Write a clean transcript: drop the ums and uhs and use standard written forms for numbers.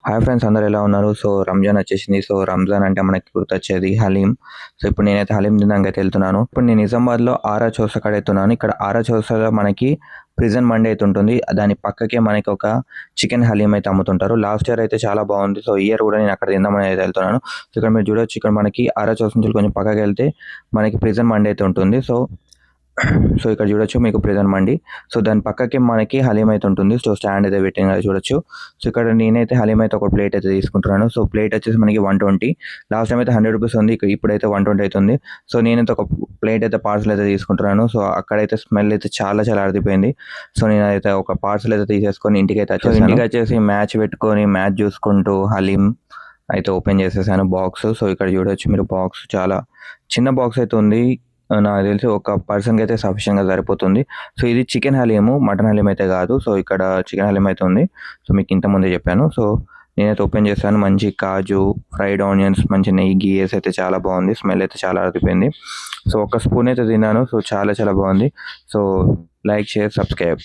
Hi friends, అందరూ ఎలా ఉన్నారు? సో రంజాన్ వచ్చేసింది. సో రంజాన్ అంటే మనకి గుర్తొచ్చేది హలీం. సో ఇప్పుడు నేనైతే హలీం తినడానికైతే వెళ్తున్నాను. ఇప్పుడు నేను నిజామాబాద్లో ఆరా చౌరస్తా కాడ వెళ్తున్నాను. ఇక్కడ ఆరా చౌరస్తాలో మనకి ప్రిజన్ మండి అయితే ఉంటుంది. దాని పక్కకే మనకి ఒక చికెన్ హలీం అయితే అమ్ముతుంటారు. లాస్ట్ ఇయర్ అయితే చాలా బాగుంది. సో ఈ ఇయర్ కూడా నేను అక్కడ తిందామని అయితే వెళ్తున్నాను. సో ఇక్కడ మీరు చూడొచ్చు, ఇక్కడ మనకి ఆరా చౌరస్తా నుంచి కొంచెం పక్కకి వెళ్తే మనకి ప్రిజన్ మండి అయితే ఉంటుంది. సో ఇక్కడ చూడొచ్చు మీకు ప్రిజన్ మండి. సో దాని పక్కకి మనకి హలీం అయితే ఉంటుంది. సో స్టాండ్ అయితే పెట్టింది అది చూడొచ్చు. సో ఇక్కడ నేనైతే హలీం అయితే ఒక ప్లేట్ అయితే తీసుకుంటున్నాను. సో ప్లేట్ వచ్చేసి మనకి 120. లాస్ట్ టైం అయితే 100 రూపీస్ ఉంది. ఇప్పుడైతే 120 అవుతుంది. సో నేనైతే ఒక ప్లేట్ అయితే పార్సల్ అయితే తీసుకుంటున్నాను. సో అక్కడైతే స్మెల్ అయితే చాలా చాలా అరిగిపోయింది. సో నేనైతే ఒక పార్సల్ అయితే తీసేసుకొని ఇంటికి అయితే వచ్చేసాను. ఇంటికి వచ్చేసి మ్యాచ్ పెట్టుకొని మ్యాచ్ చూసుకుంటూ హలీం అయితే ఓపెన్ చేసేసాను బాక్స్. సో ఇక్కడ చూడొచ్చు మీరు, బాక్స్ చాలా చిన్న బాక్స్ అయితే ఉంది. నాకు తెలిసి ఒక పర్సన్కి అయితే సఫిషియెంట్గా సరిపోతుంది. సో ఇది చికెన్ హలీము, మటన్ హలీం అయితే కాదు. సో ఇక్కడ చికెన్ హలీం అయితే ఉంది. సో మీకు ఇంతకుముందే చెప్పాను. సో నేనైతే ఓపెన్ చేశాను. మంచి కాజు, ఫ్రైడ్ ఆనియన్స్, మంచి నెయ్యి, గీ వేసి అయితే చాలా బాగుంది. స్మెల్ అయితే చాలా అదిరిపోయింది. సో ఒక స్పూన్ అయితే తిన్నాను. సో చాలా చాలా బాగుంది. So like, share, subscribe.